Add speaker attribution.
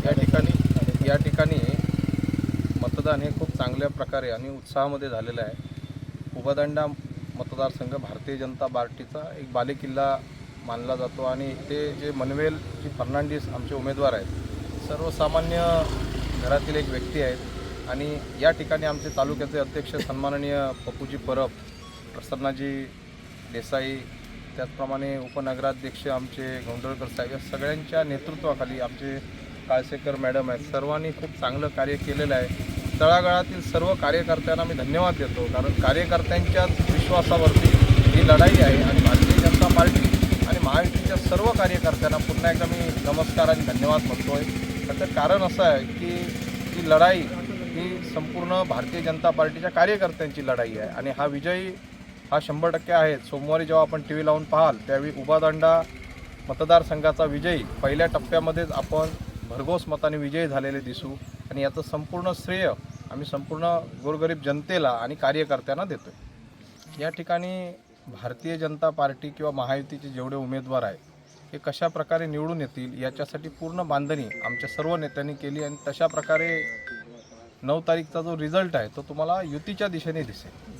Speaker 1: या ठिकाणी मतदान हे खूप चांगल्या प्रकारे आणि उत्साहामध्ये झालेलं आहे। उबदांडा मतदारसंघ भारतीय जनता पार्टीचा एक बालेकिल्ला मानला जातो आणि ते जे मनवेल जी फर्नांडिस आमचे उमेदवार आहेत, सर्वसामान्य घरातील एक व्यक्ती आहेत आणि या ठिकाणी आमचे तालुक्याचे अध्यक्ष सन्माननीय पप्पूजी परब, प्रसन्नाजी देसाई, त्याचप्रमाणे उपनगराध्यक्ष आमचे गोंधळकर साहेब, या सगळ्यांच्या नेतृत्वाखाली आमचे काळसेकर मॅडम आहेत, सर्वांनी खूप चांगलं कार्य केलेलं आहे। तळागाळातील सर्व कार्यकर्त्यांना मी धन्यवाद देतो, कारण कार्यकर्त्यांच्याच विश्वासावरती ही लढाई आहे आणि भारतीय जनता पार्टी आणि महायुतीच्या सर्व कार्यकर्त्यांना पुन्हा एकदा मी नमस्कार आणि धन्यवाद म्हणतो आहे। त्याचं कारण असं आहे की ही लढाई ही संपूर्ण भारतीय जनता पार्टीच्या कार्यकर्त्यांची लढाई आहे आणि हा विजयी हा 100% आहे। सोमवारी जेव्हा आपण टी व्ही लावून पाहाल त्यावेळी उबदांडा मतदारसंघाचा विजयी पहिल्या टप्प्यामध्येच आपण भरघोस मताने विजयी झालेले दिसू आणि याचं संपूर्ण श्रेय आम्ही संपूर्ण गोरगरीब जनतेला आणि कार्यकर्त्यांना देतो। या ठिकाणी भारतीय जनता पार्टी किंवा महायुतीचे जेवढे उमेदवार आहे हे कशा प्रकारे निवडून येतील याच्यासाठी पूर्ण बांधणी आमच्या सर्व नेत्यांनी केली आणि तशा प्रकारे 9 तारीखचा जो रिझल्ट आहे तो तुम्हाला युतीच्या दिशेने दिसेल।